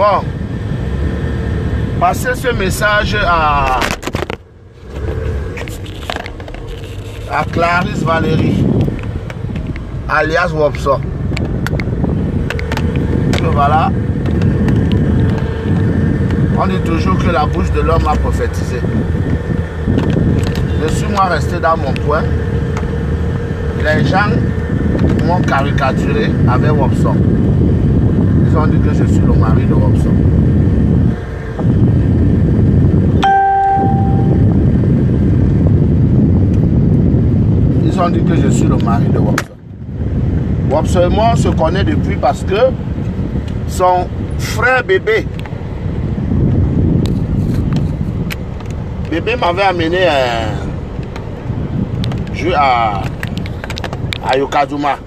Bon, passez ce message à Clarisse Valérie, alias Wopso. Voilà. On dit toujours que la bouche de l'homme a prophétisé. Je suis moi resté dans mon coin. Les gens m'ont caricaturé avec Wopso. Ils ont dit que je suis le mari de Wopso. Ils ont dit que je suis le mari de Wopso. Wopso et moi on se connaît depuis parce que son frère bébé m'avait amené à Yokadouma.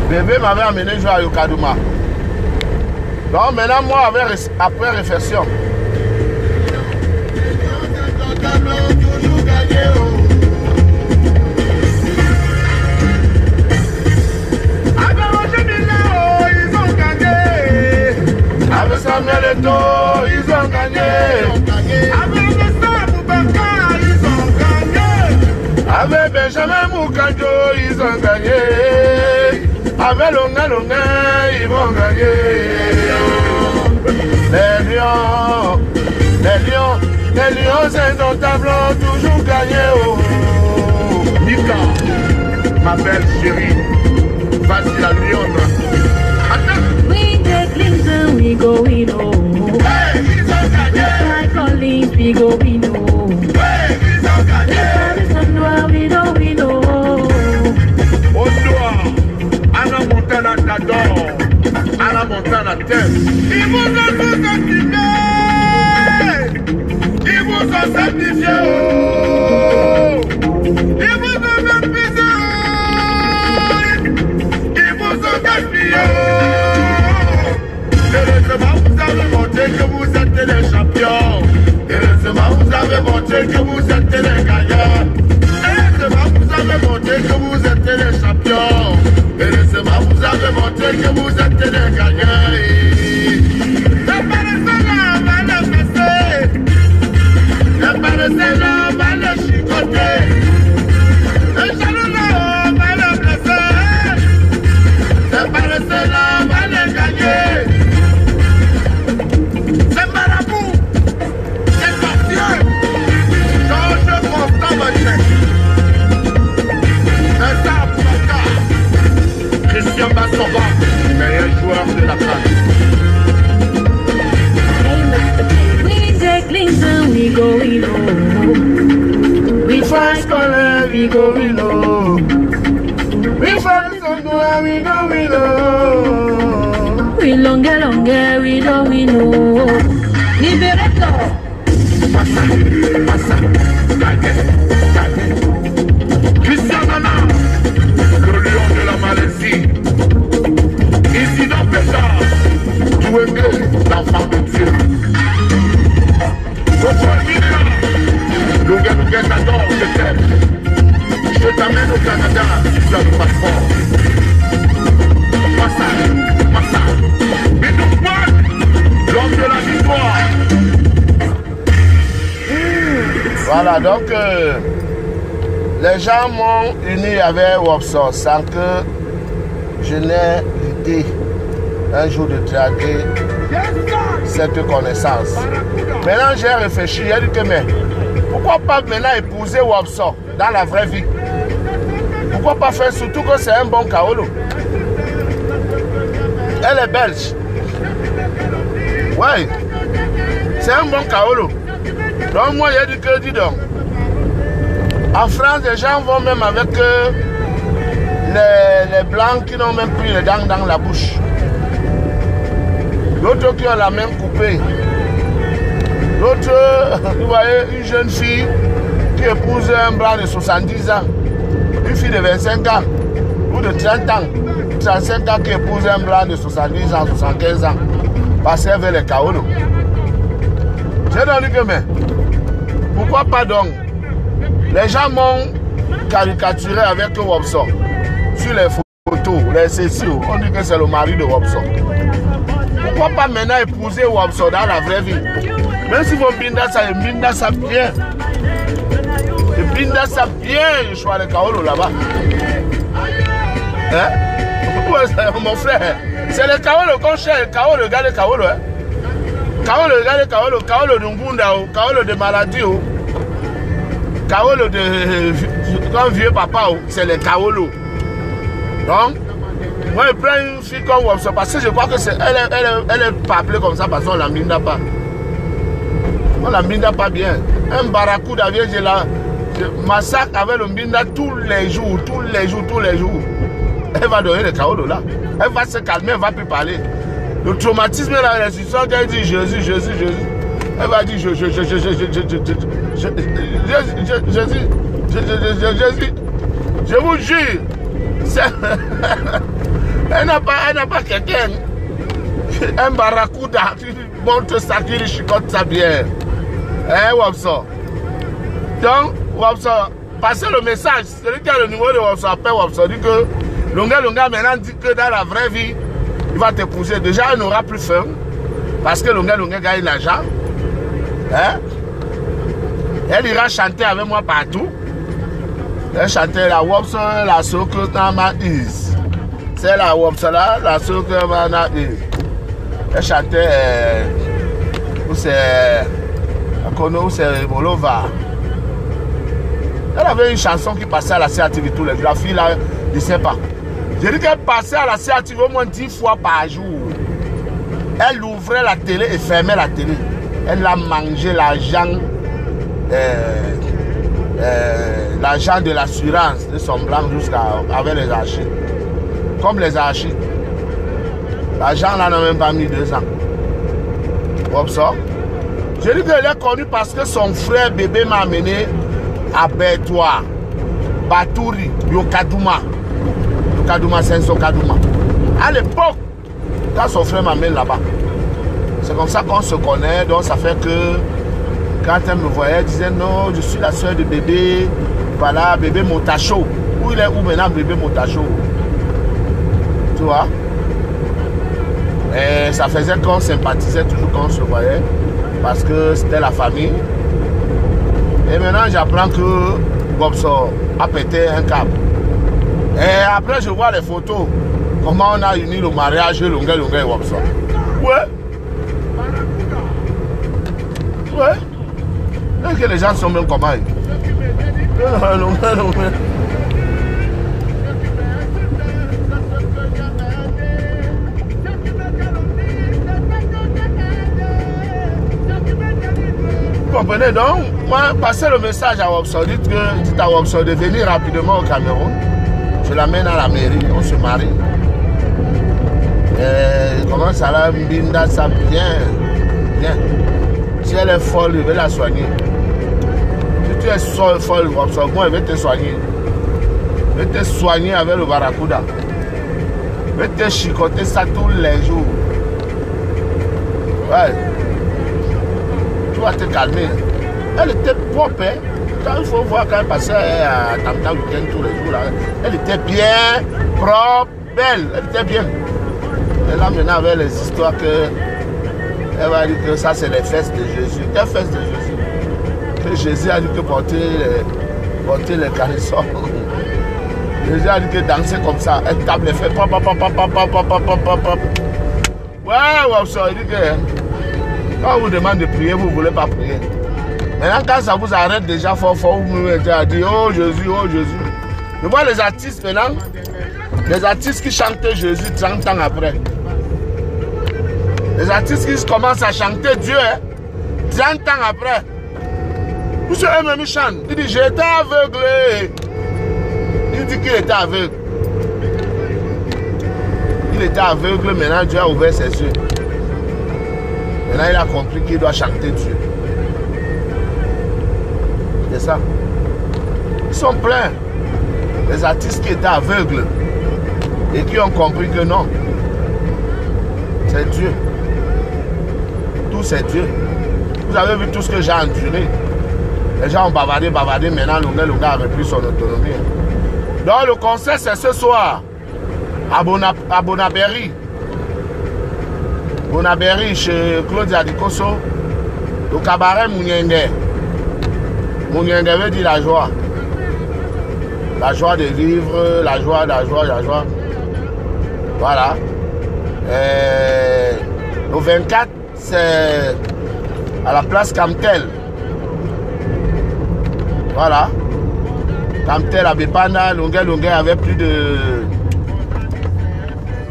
Bébé m'avait amené jouer à Yokadouma. Donc maintenant moi après réflexion, avec Samuel Eto'o, ils ont gagné. Avec Nessa Boubacar, ils ont gagné. Avec Benjamin Moukanjo, ils ont gagné. Avec Longa, ils vont gagner. Les lions indomptables ont toujours gagné. Oh. Nika, ma belle chérie, vas-y la lionne. We go, we know. Hey, he's on like Collins, we go, we know. Hey, he's on we know, we know. Ondua, Anna Montana t'adore. Anna Montana t'aime. Ils vous ont tous certifiés. Ils vous ont certifiés. Ils vous ont baptisé. Ils vous ont gaspillé. Heureusement, vous avez montré que vous êtes les champions. Heureusement, vous avez montré que vous êtes les gagnants. Heureusement, vous avez montré que vous êtes les champions. Heureusement, vous avez montré que vous êtes les gagnants. Le Palestin va le fesser. Le Palestin va le chicoter. Le jaloux va le blesser. Le Palestin va le gagner. Christian Bassova, meilleur joueur de la classe. We take Clinton, we go, we know. We try scholar, we go, we know. We fight somewhere, we go, we know. We longer, we know, we know. Liberator. Passa, Christian Nana, le lion de la Malaisie. Ici dans Pétard, Douémé, l'enfant de Dieu. Votre Mina, Lunga t'adore, je t'aime. Je t'amène au Canada, tu as le passeport. Passa, Bidouba, l'homme de la victoire. Voilà, donc les gens m'ont uni avec Wopso sans que je n'ai l'idée un jour de draguer cette connaissance. Maintenant j'ai réfléchi, j'ai dit que mais pourquoi pas maintenant épouser Wopso dans la vraie vie? Pourquoi pas faire, surtout que c'est un bon kaolo. Elle est belge. Ouais, c'est un bon kaolo. Donc moi j'ai dit que dis donc. En France, les gens vont même avec les blancs qui n'ont même plus les dents dans la bouche. D'autres qui ont la main coupée. D'autres, vous voyez, une jeune fille qui épouse un blanc de 70 ans. Une fille de 25 ans ou de 30 ans, 35 ans qui épouse un blanc de 70 ans, 75 ans. Parce qu'elle veut les kaolo. J'ai donc dit que mais, pourquoi pas donc? Les gens m'ont caricaturé avec Wopso. Sur les photos, les sessios, on dit que c'est le mari de Wopso. Pourquoi pas maintenant épouser Wopso dans la vraie vie? Même si vous binda ça bien. Et binda ça bien, je suis allé Kaolo là-bas. Hein? Mon frère, c'est le Kaolo qu'on cherche. Kaolo, regardez Kaolo. Hein? Kaolo, regardez Kaolo. Kaolo de Ngunda, Kaolo de maladie. Kaolo de comme vieux papa, c'est le Kaolo. Donc, moi je prends une fille comme Wopso parce que je crois que elle est pas appelée comme ça parce qu'on la binda pas. On la binda pas bien. Un barracuda vient, je massacre avec le binda tous les jours. Elle va donner le Kaolo là. Elle va se calmer, elle ne va plus parler. Le traumatisme là, la restitution, elle dit Jésus. Elle va dire Jésus. Je vous jure. Elle n'a pas quelqu'un. Un barracuda qui monte ça, qui chicote ça bien. Wopso. Donc, Wopso, passez le message. Celui qui a le numéro de Wopso appelle Wopso. Dit que Lunga maintenant dit que dans la vraie vie, il va t'épouser. Déjà, il n'aura plus faim. Parce que Lunga gagne l'argent. Hein? Elle ira chanter avec moi partout. Elle chantait la Wopso, la Soko Tama Is. C'est la Wopso là, la Soko Tama Is. Elle chantait où c'est Bolova. Elle avait une chanson qui passait à la CATV tous les jours. La fille là, je ne sais pas. Je dis qu'elle passait à la CATV au moins 10 fois par jour. Elle ouvrait la télé et fermait la télé. Elle a mangé l'argent de l'assurance de son blanc avec les archives. Comme les archives. L'argent là n'a même pas mis 2 ans. Comme ça. Je dis qu'elle est connue parce que son frère bébé m'a amené à Bertois, Batouri, Yokadouma. Yokadouma, Senso-Kadouma. À l'époque, quand son frère m'amène là-bas, c'est comme ça qu'on se connaît. Donc ça fait que quand elle me voyait, elle disait non, je suis la soeur de bébé. Voilà, bébé Motacho. Où il est où maintenant bébé Motacho? Tu vois? Et ça faisait qu'on sympathisait toujours quand on se voyait. Parce que c'était la famille. Et maintenant j'apprends que Wopso a pété un câble. Et après je vois les photos. Comment on a uni le mariage de Lunga et Wopso. Ouais. Et que les gens sont même comment. Vous comprenez donc? Moi, passez le message à Wopso. Dites à Wopso de venir rapidement au Cameroun. Je l'amène à la mairie, on se marie. Et comment ça là, Mbinda, ça bien. Si elle est folle, je vais la soigner. Si tu es folle, Wopso, moi, je vais te soigner. Je vais te soigner avec le barracuda. Je vais te chicoter ça tous les jours. Ouais. Tu vas te calmer. Elle était propre. Hein? Quand il faut voir quand elle passait à Tamta week-end tous les jours. Là, elle était bien propre, belle. Elle était bien. Et là maintenant avec les histoires que elle va dire que ça c'est les fesses de Jésus. Quelles fesses de Jésus? Que Jésus a dit que porter les caressons. Jésus a dit que danser comme ça. Elle tape les fesses. Ouais, Wopso, il dit que quand on vous demande de prier, vous ne voulez pas prier. Maintenant, quand ça vous arrête déjà, il faut vous dire oh Jésus, oh Jésus. Je vois les artistes maintenant, les artistes qui chantent Jésus 30 ans après. Les artistes qui commencent à chanter Dieu 30 ans après. Monsieur M. chante, il dit j'étais aveuglé. Il dit qu'il était aveugle. Il était aveugle, maintenant Dieu a ouvert ses yeux. Maintenant il a compris qu'il doit chanter Dieu. C'est ça. Ils sont pleins. Les artistes qui étaient aveugles et qui ont compris que non. C'est Dieu. Tout c'est Dieu. Vous avez vu tout ce que j'ai enduré. Les gens ont bavardé, maintenant Lunga a repris son autonomie. Donc le concert c'est ce soir à Bonabéry. Bonabéry chez Claudia Dikoso, au cabaret Mounienge. Mounienge veut dire la joie. La joie de vivre, la joie. Voilà. Le 24, c'est à la place Camtel. Voilà. Camtel à Bepana, Lunga avait plus de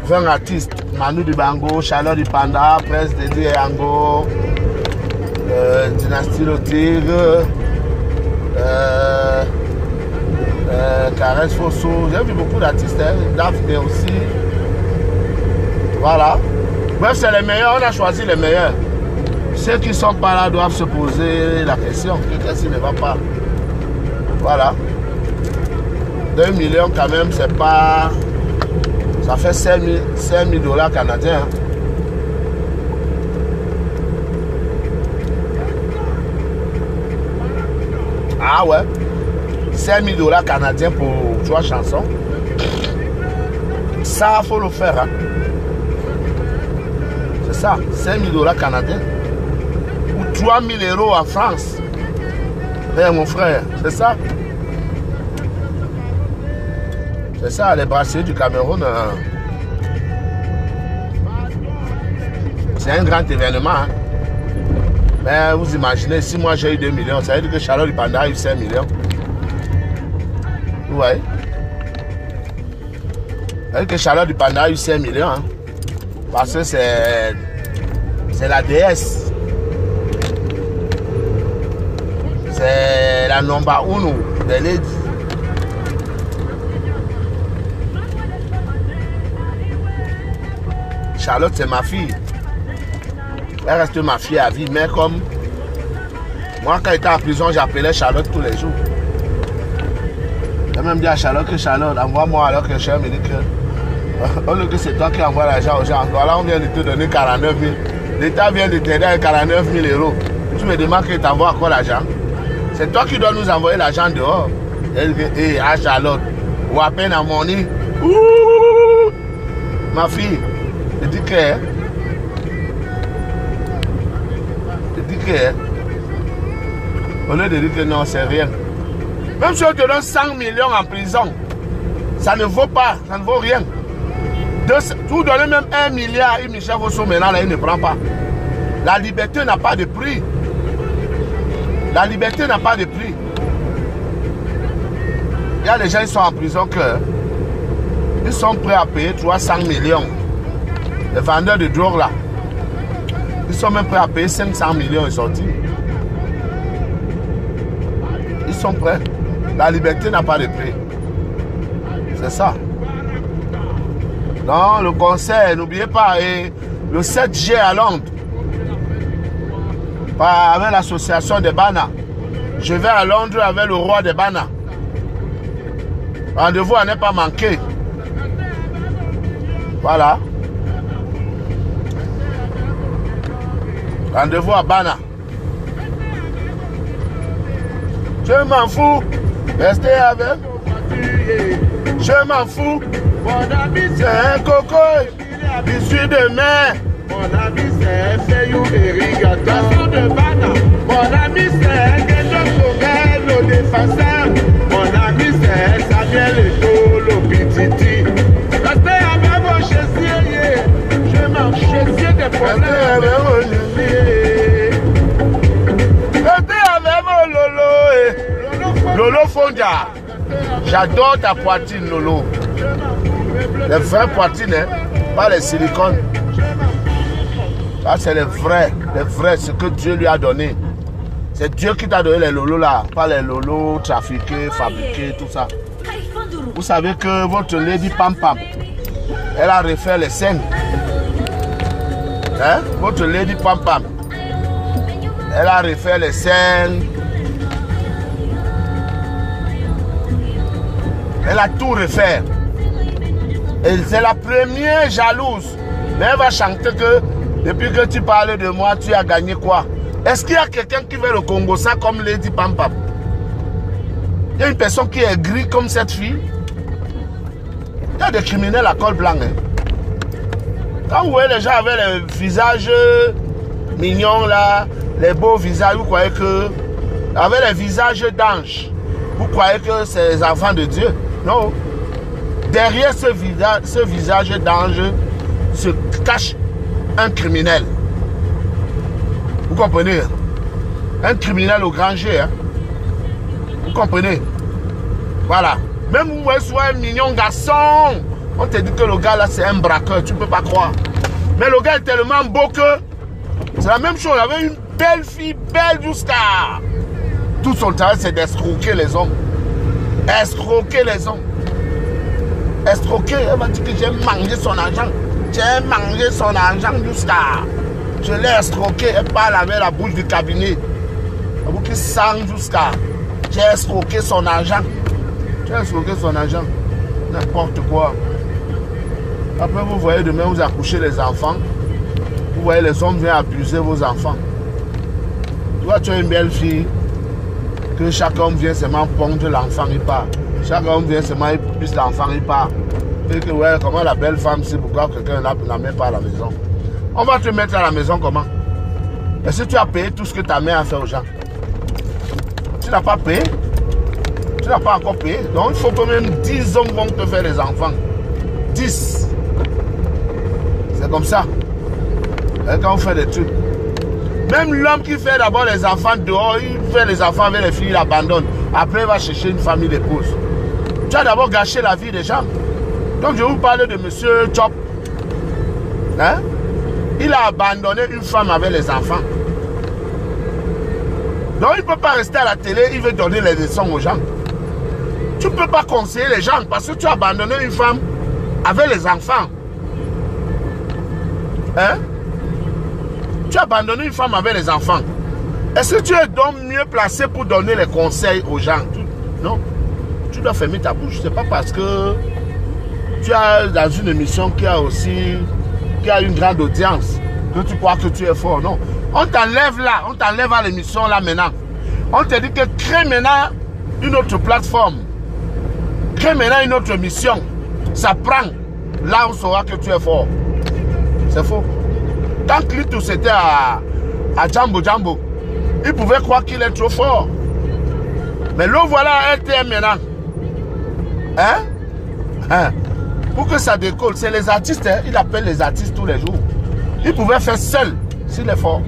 20 artistes. Manu Dibango, Charlotte Dipanda, Prince Dédé Ango, Dynastie Le Tigre, Caresse Fosso. J'ai vu beaucoup d'artistes, hein, Daphné aussi. Voilà. Bref, c'est les meilleurs, on a choisi les meilleurs. Ceux qui ne sont pas là doivent se poser la question, qu'est-ce qui ne va pas. Voilà. 2 millions quand même, c'est pas... Ça fait 5 000 dollars canadiens. Hein. Ah ouais. 5 000 dollars canadiens pour 3 chansons. Ça, il faut le faire. Hein. C'est ça, 5 000 dollars canadiens. Ou 3 000 euros en France. Eh mon frère, c'est ça. C'est ça, les bracelets du Cameroun. C'est un grand événement. Hein. Mais vous imaginez, si moi j'ai eu 2 millions, ça veut dire que Charlotte Dipanda a eu 5 millions. Ouais. Ça veut dire que Charlotte Dipanda a eu 5 millions. Hein. Parce que c'est la déesse. C'est la number 1 des ladies. Charlotte, c'est ma fille. Elle reste ma fille à vie. Mais comme moi, quand j'étais en prison, j'appelais Charlotte tous les jours. J'ai même dit à Charlotte que Charlotte, envoie-moi alors que Cher me dit que au lieu que c'est toi qui envoie l'argent aux gens. Voilà, on vient de te donner 49 000. L'État vient de t'aider avec 49 000 euros. Tu me demandes que tu envoies encore l'argent. C'est toi qui dois nous envoyer l'argent dehors. Elle dit, hé, à Charlotte, ou à peine à mon nid. Ouh, ma fille. Je dis que... Au lieu de dire que non, c'est rien. Même si on te donne 100 millions en prison, ça ne vaut pas, ça ne vaut rien. Vous donnez même 1 milliard à Michel Fosso, maintenant, là, il ne prend pas. La liberté n'a pas de prix. La liberté n'a pas de prix. Il y a des gens qui sont en prison ils sont prêts à payer 300 millions. Les vendeurs de drogue là, ils sont même prêts à payer 500 millions et sortir. Ils sont prêts. La liberté n'a pas de prix. C'est ça. Non, le concert, n'oubliez pas, et le 7 juillet à Londres, avec l'association des Bana. Je vais à Londres avec le roi des Bana. Rendez-vous à ne pas manquer. Voilà. Rendez-vous à Bana. Je m'en fous. Restez avec. Je m'en fous. Mon ami c'est un coco. Issu de mer. Mon ami c'est Feyou irrigateur de Bana. Mon ami c'est Guédon Sorel, le défenseur. Mon ami c'est Samuel Eto, le pititi. Restez avec vos chessiers. Je m'en chessier des problèmes. Restez avec vos chessiers. Restez avec vos Lolo. Lolo Fondia. J'adore ta poitrine, Lolo. Les vraies poitrines, hein? Pas les silicones. Ça, c'est les vrais, ce que Dieu lui a donné. C'est Dieu qui t'a donné les lolos là, pas les lolos trafiqués, fabriqués, tout ça. Vous savez que votre Lady Pam Pam, elle a refait les scènes. Hein? Votre Lady Pam Pam, elle a refait les scènes. Elle a tout refait. Et c'est la première jalouse. Mais elle va chanter que depuis que tu parles de moi, tu as gagné quoi? Est-ce qu'il y a quelqu'un qui veut le Congo ça comme Lady Pampam? Il y a une personne qui est grise comme cette fille. Il y a des criminels à col blanc. Hein. Quand vous voyez les gens avec les visages mignons là, les beaux visages, vous croyez que... Avec les visages d'anges, vous croyez que c'est les enfants de Dieu? Non. Derrière ce visage d'ange se cache un criminel. Vous comprenez? Un criminel au grand G. Hein? Vous comprenez? Voilà. Même vous voyez soit un mignon garçon, on te dit que le gars là c'est un braqueur, tu ne peux pas croire. Mais le gars est tellement beau que c'est la même chose. Il avait une belle fille, belle jusqu'à... Tout son travail c'est d'escroquer les hommes. Escroquer les hommes. Escroquer, elle m'a dit que j'ai mangé son argent. J'ai mangé son argent jusqu'à... Je l'ai escroqué, elle parle avec la bouche du cabinet. La bouche qui sent jusqu'à... J'ai escroqué son argent. J'ai escroqué son argent. N'importe quoi. Après, vous voyez, demain, vous accouchez les enfants. Vous voyez, les hommes viennent abuser vos enfants. Toi, tu as une belle fille. Que chaque homme vient seulement pondre l'enfant, il part. Chaque homme vient seulement, il pousse l'enfant, il part. Et que, ouais, comment la belle femme, c'est pourquoi quelqu'un ne la met pas à la maison. On va te mettre à la maison comment? Est-ce que tu as payé tout ce que ta mère a fait aux gens? Tu n'as pas payé? Tu n'as pas encore payé? Donc il faut que même 10 hommes vont te faire les enfants. 10. C'est comme ça. Et quand on fait des trucs. Même l'homme qui fait d'abord les enfants dehors, il fait les enfants avec les filles, il abandonne. Après, il va chercher une famille d'épouse. Tu as d'abord gâché la vie des gens. Donc je vous parle de monsieur Chop. Hein? Il a abandonné une femme avec les enfants. Donc il ne peut pas rester à la télé, il veut donner les leçons aux gens. Tu ne peux pas conseiller les gens parce que tu as abandonné une femme avec les enfants. Hein? Tu as abandonné une femme avec les enfants. Est-ce que tu es donc mieux placé pour donner les conseils aux gens? Non. Tu dois fermer ta bouche. Ce n'est pas parce que tu as dans une émission qui a une grande audience que tu crois que tu es fort. Non. On t'enlève là. On t'enlève à l'émission là maintenant. On te dit que crée maintenant une autre plateforme. Crée maintenant une autre émission. Ça prend. Là on saura que tu es fort. C'est faux. Quand Clitus était à Jambo Jambo, il pouvait croire qu'il est trop fort. Mais le voilà à RTM maintenant. Hein? Pour que ça décolle, c'est les artistes. Hein? Il appelle les artistes tous les jours. Il pouvait faire seul s'il est fort.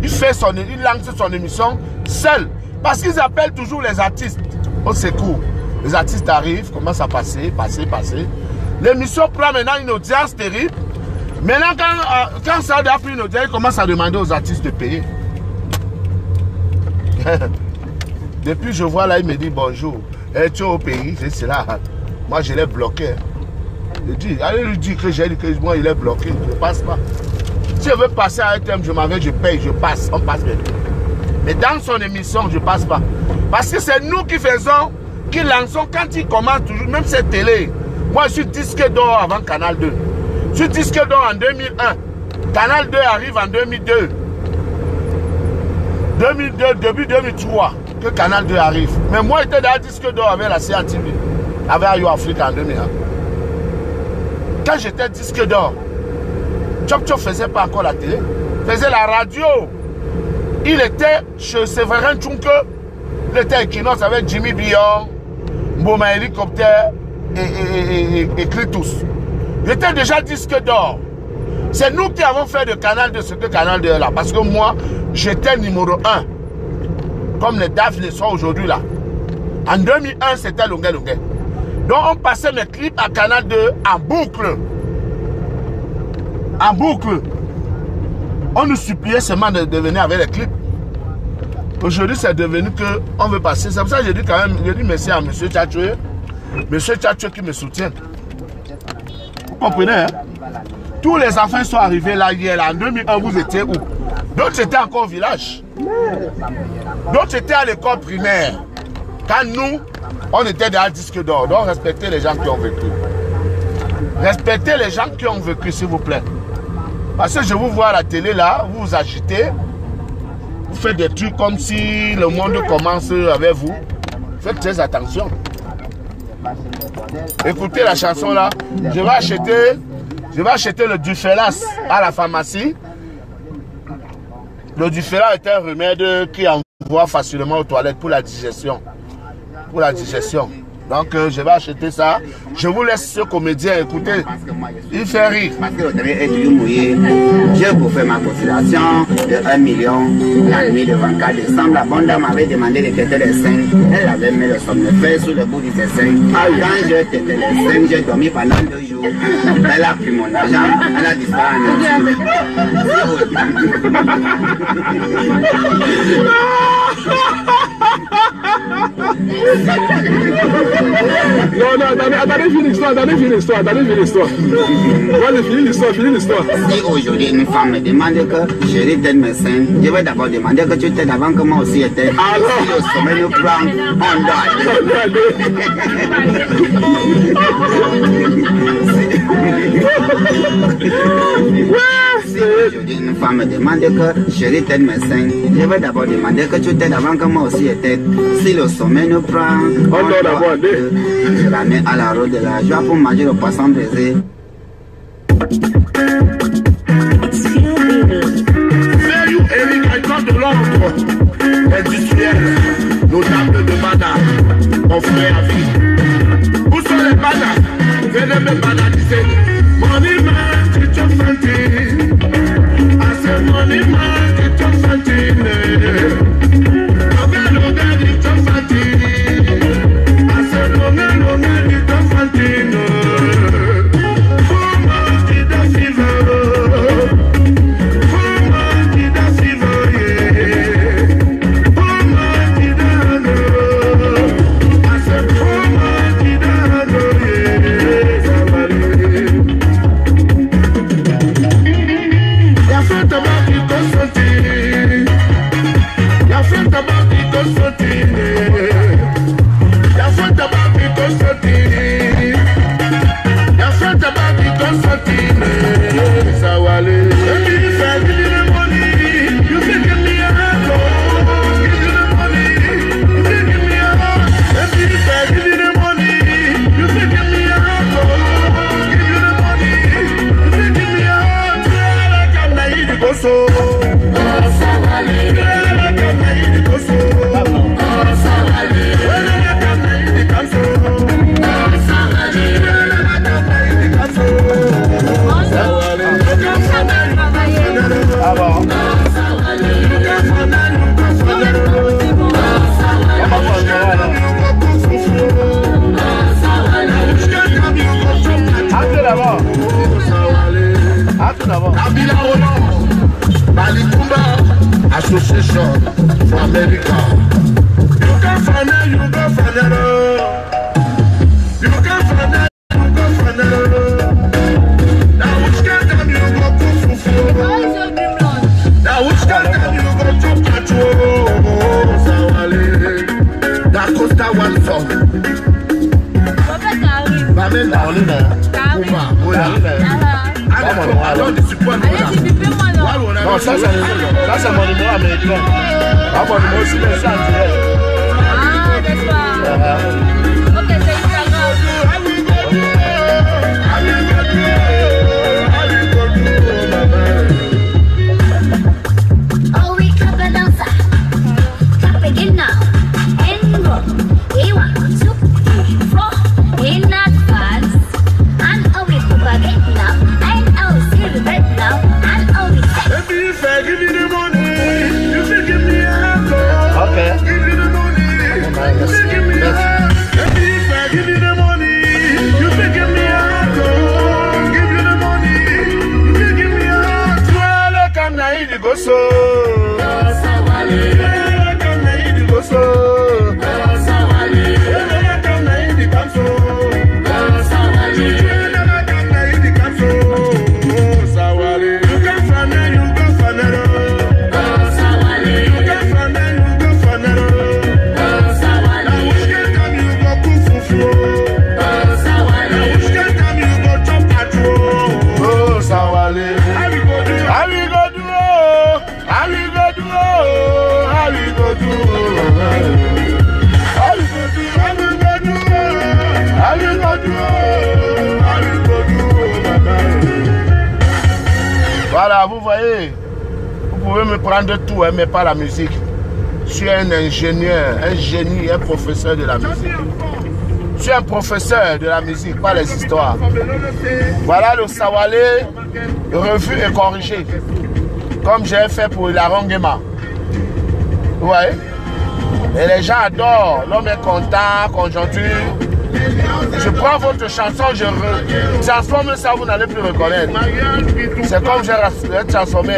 Il lance son émission seul. Parce qu'ils appellent toujours les artistes au secours. Les artistes arrivent, commencent à passer. L'émission prend maintenant une audience terrible. Maintenant, quand ça a pris une audience, il commence à demander aux artistes de payer. Depuis, je vois là, il me dit bonjour. Et tu es au pays, c'est là. Moi, je l'ai bloqué. Je dis, allez lui dire que j'ai dit que moi, il est bloqué. Je ne passe pas. Si je veux passer à un thème, je m'en vais, je paye, je passe. On passe bien. Mais dans son émission, je ne passe pas. Parce que c'est nous qui faisons, qui lançons quand il commence toujours, même cette télé. Moi, je suis disque d'or avant Canal 2. Je suis disque d'or en 2001. Canal 2 arrive en 2002. 2002, début 2003, que Canal 2 arrive. Mais moi, j'étais dans le disque d'or avec la CATV, avec Ayo Africa en 2001. Quand j'étais disque d'or, Chop Chop ne faisait pas encore la télé, faisait la radio. Il était chez Séverin Tchunke, il était à Equinox avec Jimmy Bion, Mboma Hélicoptère et Clitus. J'étais déjà disque d'or. C'est nous qui avons fait de Canal 2 ce que Canal 2 est là. Parce que moi, j'étais numéro 1. Comme les DAF le sont aujourd'hui là. En 2001, c'était Longuet Longuet. Donc on passait mes clips à Canal 2 en boucle. En boucle. On nous suppliait seulement de venir avec les clips. Aujourd'hui, c'est devenu qu'on veut passer. C'est pour ça que j'ai dit quand même, j'ai dit merci à M. Tchatchoué. M. Tchatchoué qui me soutient. Vous comprenez, hein? Tous les enfants sont arrivés là hier, là. En 2001, vous étiez où? D'autres étaient encore au village. D'autres étaient à l'école primaire. Quand nous, on était dans le disque d'or. Donc, respectez les gens qui ont vécu. Respectez les gens qui ont vécu, s'il vous plaît. Parce que je vous vois à la télé là, vous vous agitez. faites des trucs comme si le monde commence avec vous. Faites très attention. Écoutez la chanson là. Je vais acheter le Dufelas à la pharmacie. Le Dufelas est un remède qui envoie facilement aux toilettes pour la digestion. Pour la digestion. Donc je vais acheter ça. Je vous laisse ce comédien écouter. Il fait rire. Parce que le terrain est toujours mouillé. J'ai pour faire ma consultation de 1 million. La nuit de 24 décembre, la bonne dame m'avait demandé de têter les seins. Elle avait mis le somnifère sous le bout de ses seins. Quand je têtais les seins, j'ai dormi pendant 2 jours. Elle a pris mon argent, elle a disparu Non, attendez, finis l'histoire. Allez, finis l'histoire. Si aujourd'hui une femme me demande que je tête mes seins, je vais d'abord demander que tu t'aides avant que moi aussi étais. Alors, si le sommeil nous prend, on doit Si aujourd'hui une femme me demande que je tête mes seins, je vais d'abord demander que tu t'aides avant que moi aussi étais. Si le sommeil nous prend, on doit je la mets à la route de la joie pour manger le poisson braisé. Eric, I come de l'ordre industriel, notable de Bana, mon frère à vie. Où sont les Bana? Venez me banaliser. Money man, it's your fancy. I said money man, it's your fancy. Loga, it's your fancy. I said loga, it's your fancy. Association for America. You can find it. Now which kind of you go fufu? Now which kind of you go to control? Sawale. Da Costa one song. Bamenda. Kuma. Alors, tu supportes. Non, ça c'est mon numéro américain. Ah, mon numéro aussi, mais ça, n'est-ce pas? Ok, c'est Instagram. Oh, we clap and dance. Clap again now. And go. 1, 2, 3, 4. In advance. And oh, we cook again now. And oh, still right now. Baby, if I give you the money, you can give me a call. Okay. Voilà, vous voyez, vous pouvez me prendre tout, hein, mais pas la musique. Je suis un ingénieur, un génie, un professeur de la musique. Je suis un professeur de la musique, pas les histoires. Voilà le Sawalé revu et corrigé. Comme j'ai fait pour la Rongema. Vous voyez? Et les gens adorent. L'homme est content, conjoncture. Je prends votre chanson, je transforme ça, vous n'allez plus reconnaître. C'est comme j'ai transformé.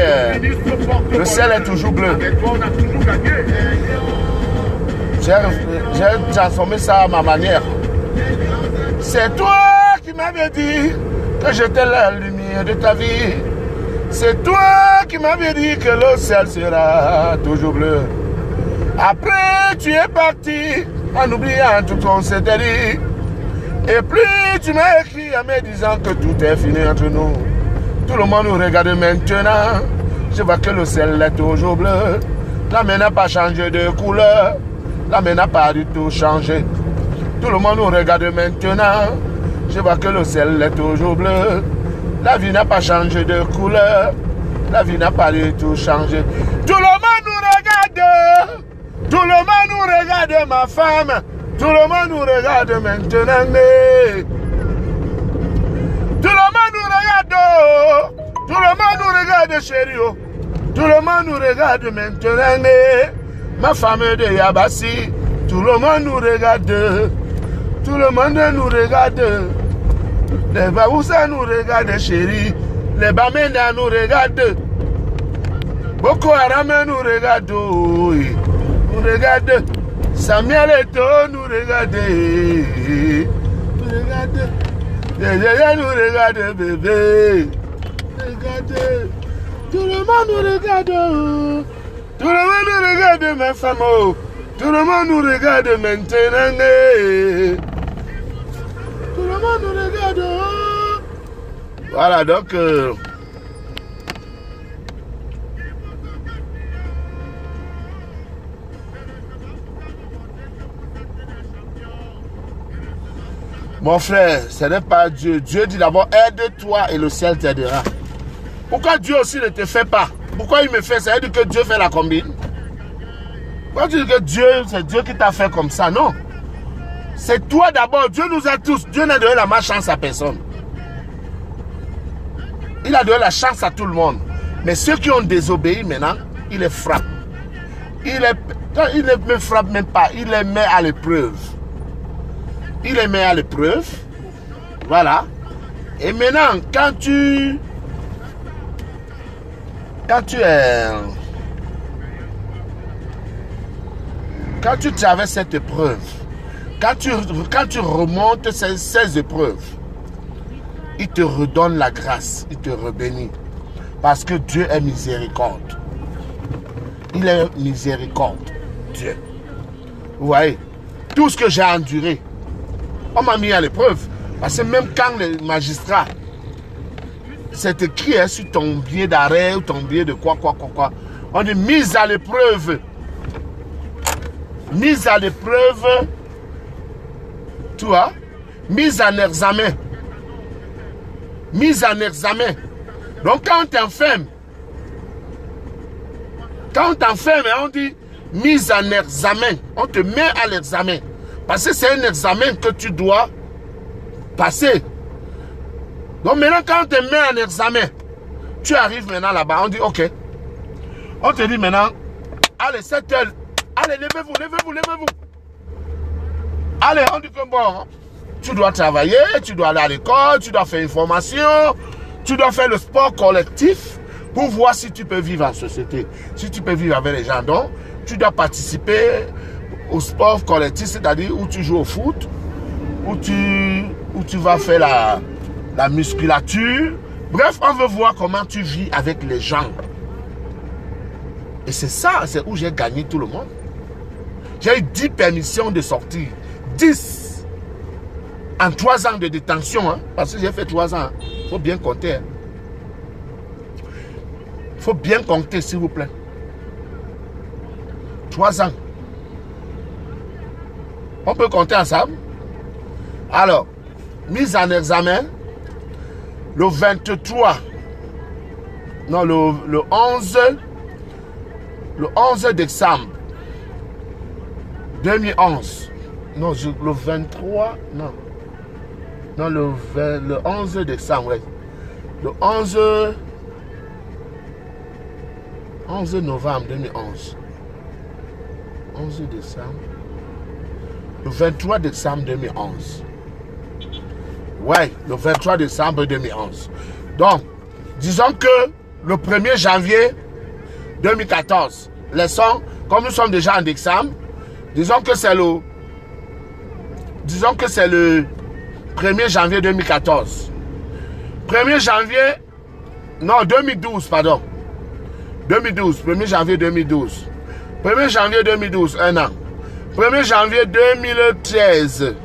Le ciel est toujours bleu. J'ai transformé ça à ma manière. C'est toi qui m'avais dit que j'étais la lumière de ta vie. C'est toi qui m'avais dit que le ciel sera toujours bleu. Après, tu es parti en oubliant tout qu'on s'était dit. Et puis, tu m'as écrit en me disant que tout est fini entre nous. Tout le monde nous regarde maintenant. Je vois que le ciel est toujours bleu. La mer n'a pas changé de couleur. La mer n'a pas du tout changé. Tout le monde nous regarde maintenant. Je vois que le ciel est toujours bleu. La vie n'a pas changé de couleur. La vie n'a pas du tout changé. Tout le monde nous regarde. Tout le monde nous regarde, ma femme. Tout le monde nous regarde maintenant. Tout le monde nous regarde. Tout le monde nous regarde, chérie. Tout le monde nous regarde maintenant. Ma femme de Yabassi. Tout le monde nous regarde. Tout le monde nous regarde. Les Baoussa nous regardent, chérie. Les Bamenda nous regardent. Boko Haram nous regardent. Nous regardent. Samuel Eto nous regarde. Nous regarde. Yaya nous regarde, bébé. Regardez. Tout le monde nous regarde. Tout le monde nous regarde, ma femme. Tout le monde nous regarde maintenant. Tout le monde nous regarde. Voilà, donc... mon frère, ce n'est pas Dieu. Dieu dit d'abord, aide-toi et le ciel t'aidera. Pourquoi Dieu aussi ne te fait pas? Pourquoi il me fait ça? Il dit que Dieu fait la combine. Pourquoi tu dis que Dieu, c'est Dieu qui t'a fait comme ça? Non. C'est toi d'abord. Dieu nous a tous. Dieu n'a donné la malchance à personne. Il a donné la chance à tout le monde. Mais ceux qui ont désobéi maintenant, il les frappe. Il ne me frappe même pas. Il les met à l'épreuve. Il les met à l'épreuve. Voilà. Et maintenant, quand tu traverses cette épreuve, quand tu remontes ces épreuves, il te redonne la grâce, il te rebénit. Parce que Dieu est miséricorde. Il est miséricorde, Dieu. Vous voyez, tout ce que j'ai enduré, on m'a mis à l'épreuve. Parce que même quand les magistrats, c'est écrit sur ton billet d'arrêt ou ton billet de quoi, on dit mise à l'épreuve. Mise à l'épreuve, tu vois, mise en examen. Mise en examen. Donc quand tu enfermes, on dit mise en examen. On te met à l'examen. Parce que c'est un examen que tu dois passer. Donc maintenant quand on te met en examen, tu arrives maintenant là-bas, on dit ok. On te dit maintenant, allez 7 heures, allez levez-vous. Allez, on dit que bon, tu dois travailler, tu dois aller à l'école, tu dois faire une formation, tu dois faire le sport collectif pour voir si tu peux vivre en société, si tu peux vivre avec les gens. Donc, tu dois participer au sport collectif, c'est-à-dire où tu joues au foot, où tu vas faire la musculature. Bref, on veut voir comment tu vis avec les gens. Et c'est ça, c'est où j'ai gagné tout le monde. J'ai eu 10 permissions de sortir. 10 en 3 ans de détention, hein, parce que j'ai fait 3 ans. Il faut bien compter. Il faut bien compter, s'il vous plaît. 3 ans. On peut compter ensemble. Alors, mise en examen, le 23, non, le 11 décembre 2011. Non, le 23, non. Non, le 11 décembre, oui. Le 11 novembre 2011. 11 décembre. Le 23 décembre 2011. Ouais, le 23 décembre 2011. Donc, disons que le 1er janvier 2014, comme nous sommes déjà en décembre, disons que c'est le 1er janvier 2014. 1er janvier, non, 2012, pardon. 2012, 1er janvier 2012. 1er janvier 2012, 1 an. 1er janvier 2013,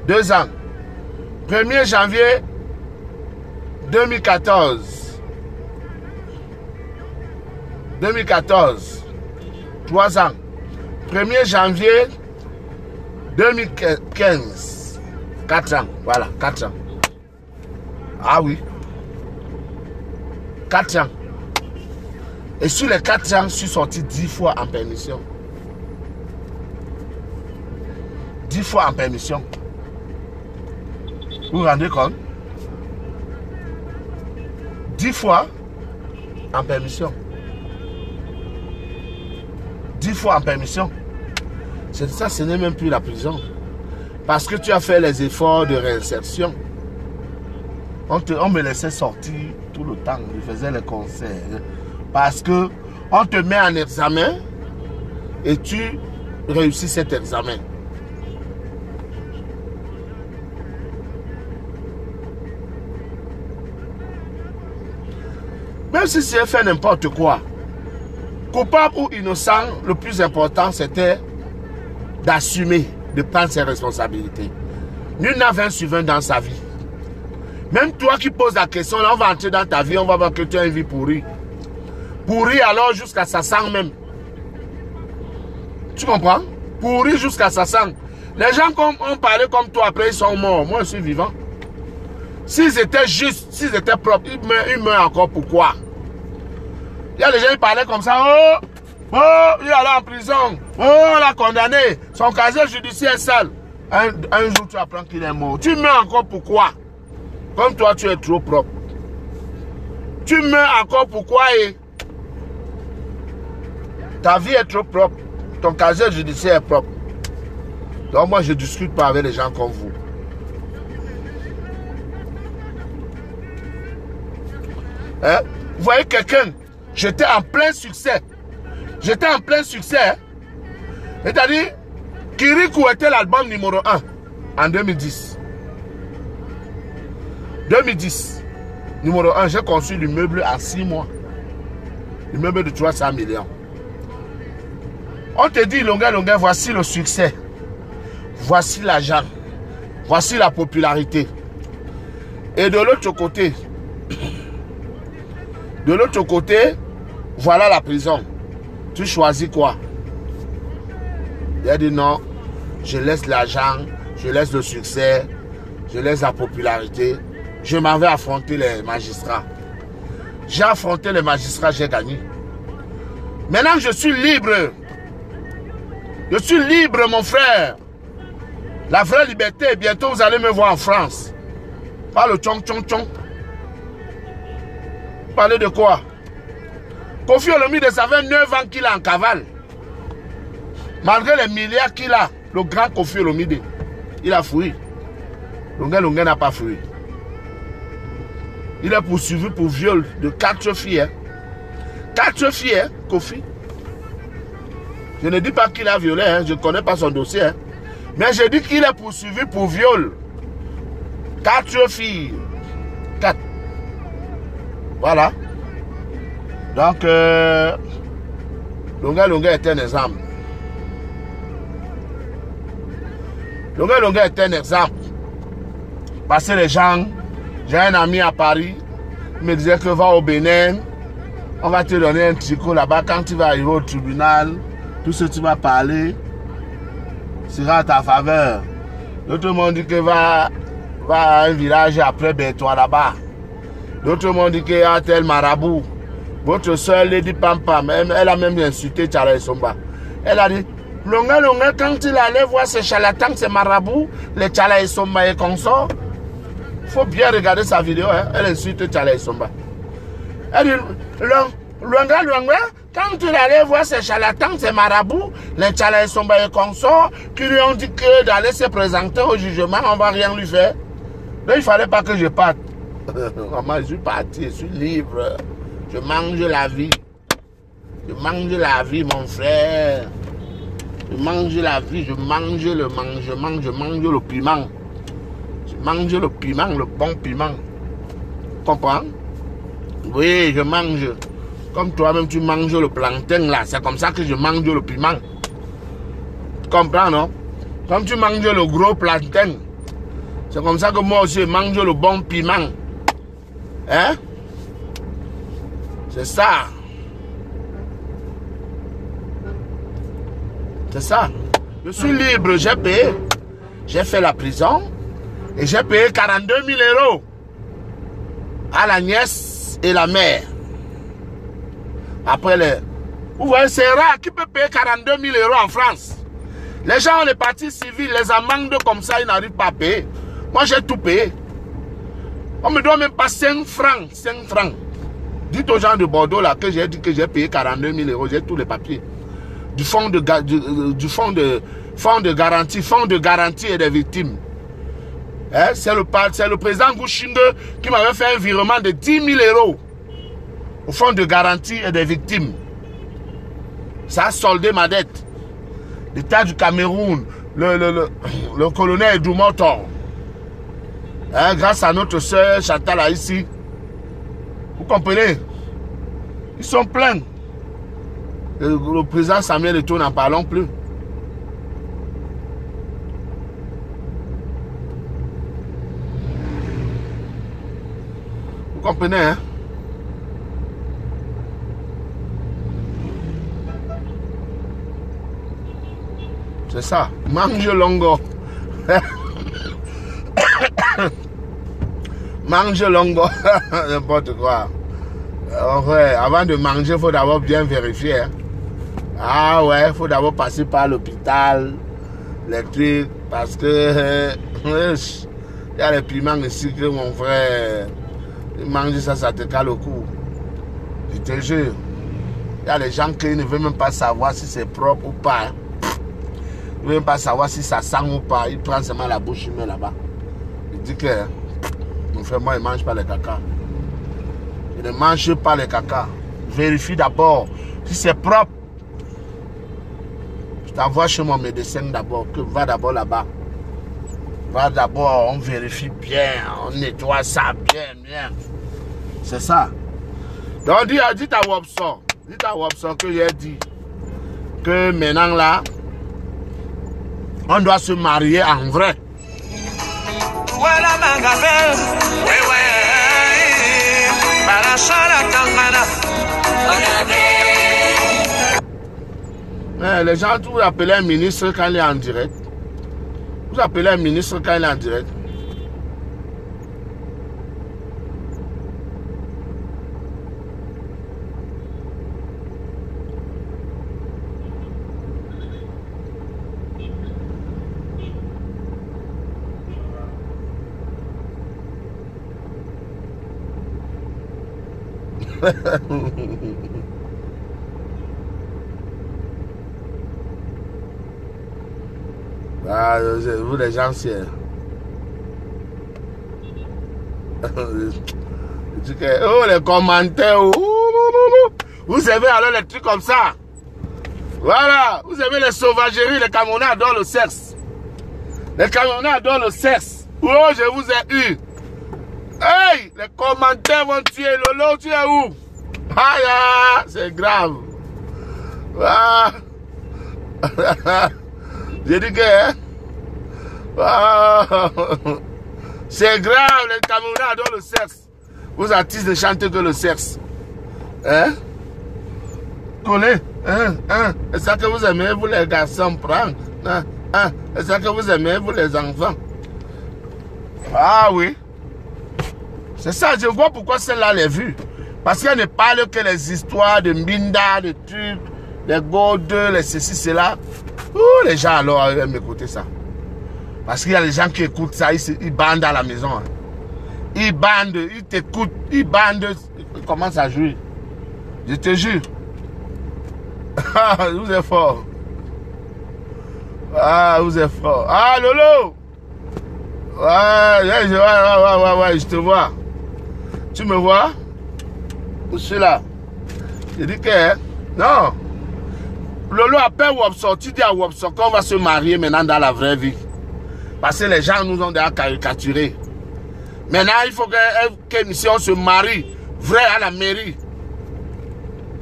2 ans. 1er janvier 2014. 2014, 3 ans. 1er janvier 2015, 4 ans. Voilà, 4 ans. Ah oui. 4 ans. Et sur les 4 ans, je suis sorti 10 fois en permission. 10 fois en permission. Vous vous rendez compte? 10 fois en permission. 10 fois en permission. C'est ça, ce n'est même plus la prison. Parce que tu as fait les efforts de réinsertion. On me laissait sortir tout le temps. Je faisais les concerts. Parce que on te met en examen et tu réussis cet examen. Même si tu as fait n'importe quoi, coupable ou innocent, le plus important c'était d'assumer, de prendre ses responsabilités. Nul n'a 20 sur 20 dans sa vie. Même toi qui poses la question, là on va entrer dans ta vie, on va voir que tu as une vie pourrie. Pourri alors jusqu'à sa sang même. Tu comprends? Pourri jusqu'à sa sang. Les gens qui ont parlé comme toi après ils sont morts. Moi je suis vivant. S'ils étaient justes, s'ils étaient propres, ils meurent encore. Pourquoi? Il y a des gens qui parlaient comme ça. Oh, il est allé en prison. Oh, on l'a condamné. Son casier judiciaire est sale. Un jour tu apprends qu'il est mort. Tu meurs encore pourquoi? Comme toi tu es trop propre. Tu meurs encore pourquoi? Ta vie est trop propre. Ton casier judiciaire est propre. Donc moi je ne discute pas avec les gens comme vous. Hein? Vous voyez quelqu'un, j'étais en plein succès. J'étais en plein succès. C'est-à-dire, Kirikou était l'album numéro 1 en 2010. 2010, numéro 1, j'ai conçu l'immeuble en 6 mois. L'immeuble de 300 millions. On te dit, Longuet, voici le succès. Voici l'argent. Voici la popularité. Et de l'autre côté, voilà la prison. Tu choisis quoi? Il a dit non, je laisse l'argent, je laisse le succès, je laisse la popularité. Je m'en vais affronter les magistrats. J'ai affronté les magistrats, j'ai gagné. Maintenant, je suis libre. Je suis libre, mon frère. La vraie liberté, bientôt vous allez me voir en France. Pas le tchong tchong tchong. Parlez de quoi? Kofi Olomide, ça fait 9 ans qu'il est en cavale. Malgré les milliards qu'il a, le grand Kofi Olomide, il a fui. Longuet n'a pas fui. Il est poursuivi pour viol de 4 filles. Hein. 4 filles, hein, Kofi. Je ne dis pas qu'il a violé, hein, je ne connais pas son dossier. Hein. Mais je dis qu'il est poursuivi pour viol. 4 filles. 4. Voilà. Donc, Longuet est un exemple. Longuet est un exemple. Parce que les gens, j'ai un ami à Paris, il me disait que va au Bénin, On va te donner un tricot là-bas. Quand tu vas arriver au tribunal, tout ce que tu vas parler sera à ta faveur. L'autre monde dit que va à un village après toi là-bas. L'autre monde dit qu'il y a tel marabout. Votre soeur Lady Pam Pam, elle a même insulté Tchalaï Somba. Elle a dit, Longa, quand il allait voir ces charlatans, ces marabouts, les Tchalaï Somba et consorts, il faut bien regarder sa vidéo, hein. Elle insulte Tchalaï Somba. Elle dit, Longa, quand il allait voir ces charlatans, ces marabouts, les Tchalaï Somba et consorts, qui lui ont dit que d'aller se présenter au jugement, on ne va rien lui faire. Là, il ne fallait pas que je parte. Maman, je suis parti, je suis libre. Je mange la vie. Je mange la vie, mon frère. Je mange la vie, je mange le piment. Je mange le piment, le bon piment. Tu comprends? Oui, je mange. Comme toi-même, tu manges le plantain là. C'est comme ça que je mange le piment. Tu comprends, non? Comme tu manges le gros plantain. C'est comme ça que moi aussi, je mange le bon piment. Hein? C'est ça. C'est ça. Je suis libre, j'ai payé. J'ai fait la prison et j'ai payé 42 000 € à la nièce et la mère. Après vous voyez, c'est rare. Qui peut payer 42 000 € en France? Les gens ont les partis civils, les amendes comme ça, ils n'arrivent pas à payer. Moi, j'ai tout payé. On me doit même pas 5 francs. 5 francs. Dites aux gens de Bordeaux là que j'ai dit que j'ai payé 42 000 €. J'ai tous les papiers. Du fonds de garantie et des victimes. Hein? C'est le président Gouchinde qui m'avait fait un virement de 10 000 € au fonds de garantie et des victimes. Ça a soldé ma dette. L'État du Cameroun, le colonel Doumotor, hein, grâce à notre soeur Chantal ici. Vous comprenez? Ils sont pleins. Le président Samuel Eto'o, n'en parlons plus. Vous comprenez, hein? C'est ça. Mange longo. Mange longo. N'importe quoi. Ouais, avant de manger, il faut d'abord bien vérifier. Hein. Ah ouais, il faut d'abord passer par l'hôpital, les trucs, parce que il y a les piments ici que mon frère, il mange ça, ça te cale au cou. Je te jure. Il y a les gens qui ne veulent même pas savoir si c'est propre ou pas. Hein. Ils ne veulent même pas savoir si ça sent ou pas. Ils prennent seulement la bouche, ils mettent là-bas. Il dit que mon frère, moi, il ne mange pas les caca. Il ne mange pas les caca. Vérifie d'abord si c'est propre. Je t'envoie chez mon médecin d'abord. Va d'abord là-bas. Va d'abord, on vérifie bien. On nettoie ça bien. C'est ça. Donc, dis à Wobson. Dis à Wobson que j'ai dit que maintenant là, on doit se marier en vrai. Voilà ma gaffe. Les gens, vous appelez un ministre quand il est en direct. Vous appelez un ministre quand il est en direct. Ah, vous les gens, c'est... Oh, les commentaires. Vous savez alors les trucs comme ça. Voilà. Vous savez les sauvageries, les Camerounais adorent le sexe. Les Camerounais adorent le sexe. Oh, je vous ai eu. Hey, les commentaires vont tuer. Lolo, tu es où? Aïe, c'est grave. Ah. J'ai dit que... Hein? Ah. C'est grave, les Camerounais adorent le sexe. Vous artistes ne chantent que le sexe. Hein? collé. C'est ça que vous aimez, vous les garçons, prendre. C'est ça que vous aimez, vous les enfants. Ah oui. C'est ça, je vois pourquoi celle-là les vues. Parce qu'elle ne parle que les histoires de Mbinda, de trucs, les godes, les ceci, cela. Les gens alors aiment écouter ça. Parce qu'il y a des gens qui écoutent ça, ils bandent à la maison. Hein. Ils bandent, ils t'écoutent, ils bandent, ils commencent à jouer. Je te jure. Ah, vous êtes fort. Ah, vous êtes fort. Ah, Lolo. Ouais, je te vois. Tu me vois? Je suis là. Je dis que, non. Lolo appelle Wopso. Tu dis à Wopso qu'on va se marier maintenant dans la vraie vie. Parce que les gens nous ont déjà caricaturé. Maintenant, il faut que si on se marie, vrai à la mairie.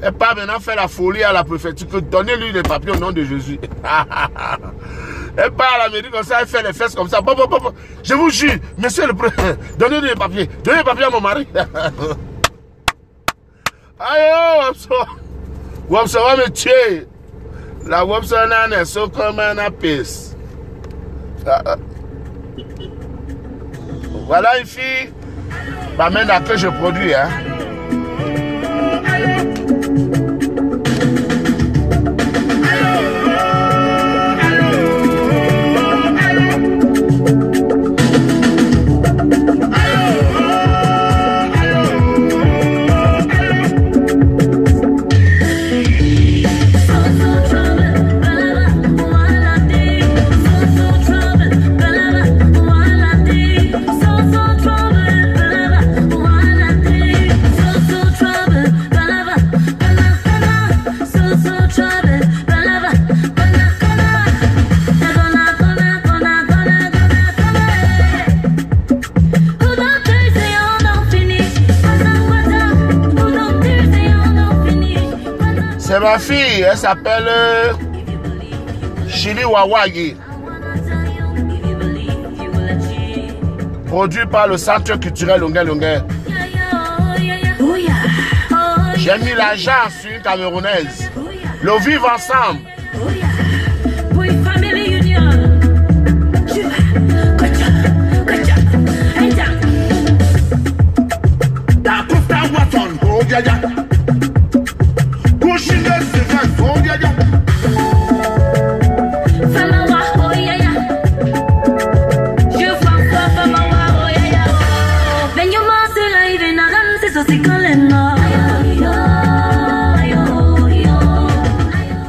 Et pas maintenant faire la folie à la préfecture, que donnez-lui les papiers au nom de Jésus. Et pas à la mairie comme ça, elle fait les fesses comme ça. Je vous jure, monsieur le préfet, donnez-lui les papiers. Donnez les papiers à mon mari. Aïe, Wopso va me tuer. La Wopso n'est so comme un pisse. Voilà une fille. Bah, maintenant que je produis, hein. C'est ma fille, elle s'appelle Chili Wawagi. Produit par le Centre culturel Longuet. J'ai mis l'argent sur une Camerounaise. Le vivre ensemble.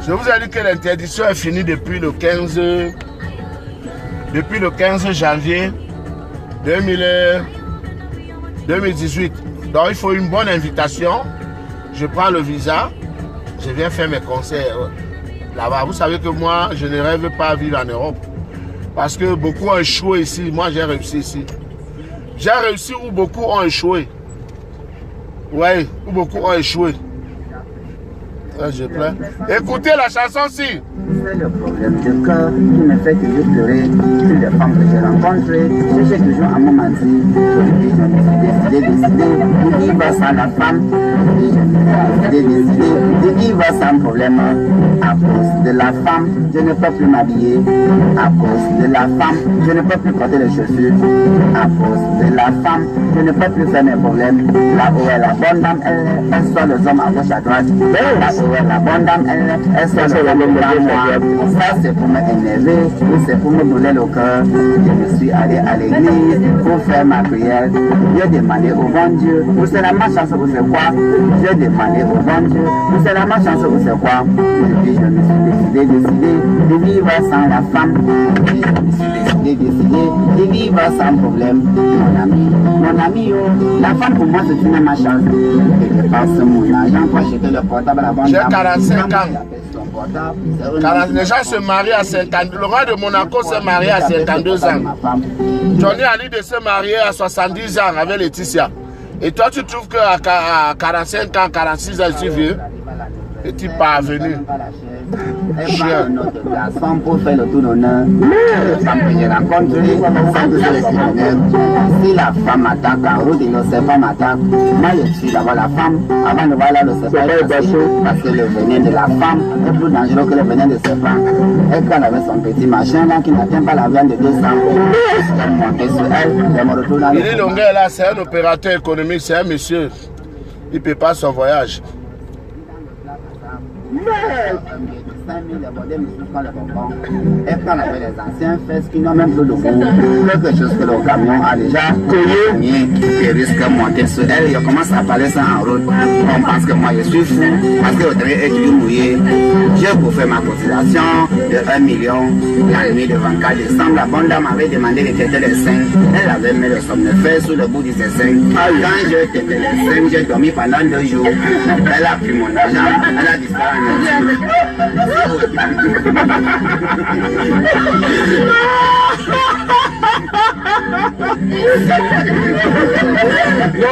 Je vous ai dit que l'interdiction est finie depuis le 15 janvier 2018. Donc il faut une bonne invitation. Je prends le visa. Je viens faire mes concerts là-bas. Vous savez que moi, je ne rêve pas à vivre en Europe. Parce que beaucoup ont échoué ici. Moi, j'ai réussi ici. J'ai réussi où beaucoup ont échoué. Oui, où beaucoup ont échoué. Je pleure. Écoutez la chanson-ci. C'est le problème de cœur qui me fait toujours pleurer. Toutes les femmes que j'ai rencontrées, j'ai toujours à moment dit. Aujourd'hui, je me suis décidé de vivre sans la femme. Aujourd'hui, je me suis décidé de vivre sans problème. À cause de la femme, je ne peux plus m'habiller. À cause de la femme, je ne peux plus porter les chaussures. À cause de la femme, je ne peux plus faire mes problèmes. Là où est la bonne dame, elle soit les hommes à gauche à droite. Là où est la bonne dame, elle soit les hommes à moi. Ça c'est pour m'énerver, ou c'est pour me brûler le cœur. Je me suis allé à l'église pour faire ma prière. J'ai demandé au bon Dieu, ou c'est la ma chance ou c'est quoi? J'ai demandé au bon Dieu, ou c'est la ma chance ou c'est quoi? Depuis je me suis décidé de vivre sans la femme. Je me suis décidé de vivre sans problème. Mon ami, oh, la femme pour moi c'est une ma chance. Et je passe mon argent pour acheter le portable à la bonne dame. J'ai 45 ans. Les gens se marient à 50. Le roi de Monaco s'est marié à 52 ans. Johnny a dit de se marier à 70 ans avec Laetitia. Et toi, tu trouves qu'à 45 ans, 46 ans, je suis vieux? Et tu es parvenu. Elle prend notre garçon pour faire le tour d'honneur. Les femmes que j'ai rencontrées, c'est que c'est les criminels. Si la femme attaque en route, il ne sait pas m'attaque. Moi, je suis d'abord la femme. Avant de voir là, le serpent est facile. Parce que le venin de la femme est plus dangereux que le venin de serpent. Et quand elle avait son petit machin là qui n'atteint pas la viande de 200, elle montait sur elle, elle me retrouve dans le Billy Longuet là, c'est un opérateur économique, c'est un monsieur. Il prépare son voyage. Et quand on avait les anciens fesses qui n'ont même plus de goût, quelque chose que le camion a déjà cogné, qui risque de monter sur elle, il commence à parler ça en route. On pense que moi je suis fou, parce que le train est toujours mouillé. Je vous fais ma cotisation de 1 million. La nuit de 24 décembre, la bonne dame avait demandé de têter les seins. Elle avait mis le somnifère sous le bout de ses seins. Quand je têtais les seins, j'ai dormi pendant 2 jours. Elle a pris mon argent, elle a disparu. Non,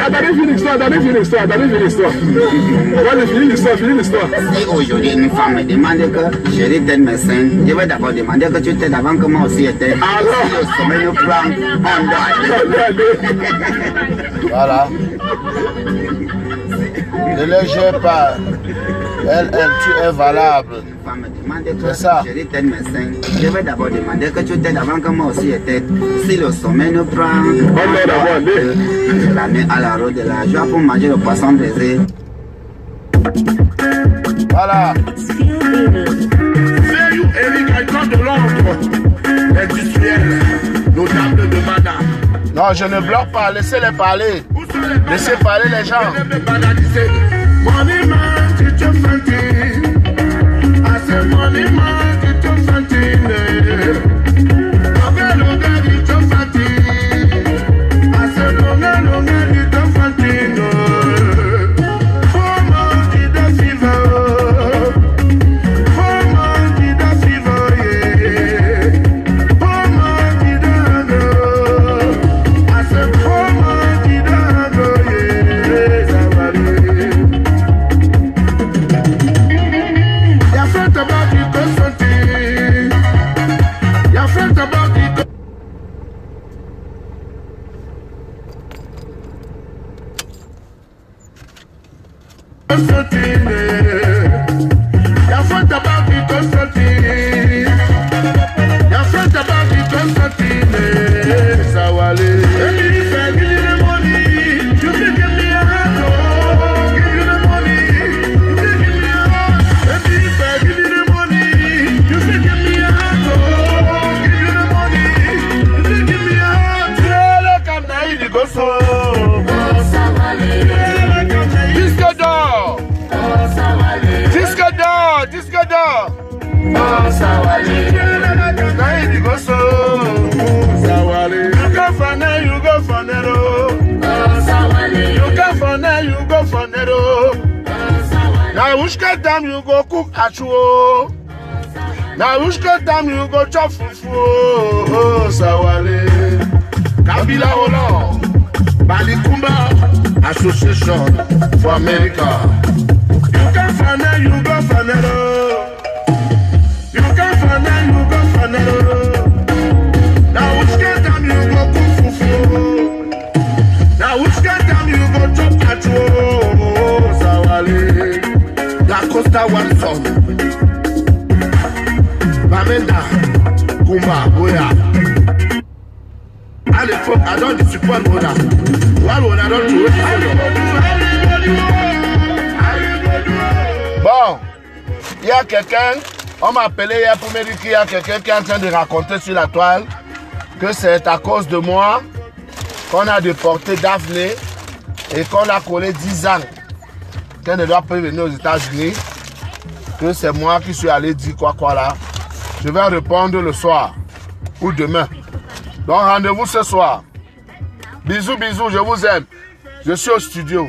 attendez, finis l'histoire. Moi, j'ai fini l'histoire. Si aujourd'hui une femme me demande que je lui donne mes seins, je vais d'abord demander que tu t'aides avant que moi aussi étais. Alors, si le sommet nous prend, on doit aller. Voilà. Ne les gère pas. Elle, tu es valable. C'est ça. Je lui donne mes seins. Je vais d'abord demander que tu t'aides avant que moi aussi étais. Si le sommet nous prend, on doit aller. Je la mets à la roue de la joie pour manger le poisson braisé. Voilà. C'est you, Eric, encore de l'ordre industriel, notable de Mana. Non, je ne bloque pas, laissez-les parler. Laissez parler les gens. Money man, teach you something. I say money man, teach you something. Longer, teach you something. I say longer, teach you something. Now which time you go cook achuo? Now which time you go chop fufu? Oh, Sawale. Kabila Olo. Balikumba Association for America. You can find it, you go find it. You can find it, you go find it. Now which time you go cook fufu? Now which time you go chop achuo? Oh, Sawale. La Costa One Son, Bamenda, Kumba, Boya. À l'époque, I don't support Mona. Why would I don't do it? Bon, il y a quelqu'un, on m'a appelé hier pour me dire qu'il y a quelqu'un qui est en train de raconter sur la toile que c'est à cause de moi qu'on a déporté Daphné et qu'on a collé 10 ans. Qu'elle ne doit pas venir aux États-Unis, que c'est moi qui suis allé dire quoi là. Je vais répondre le soir ou demain. Donc rendez-vous ce soir. Bisous, bisous, je vous aime. Je suis au studio.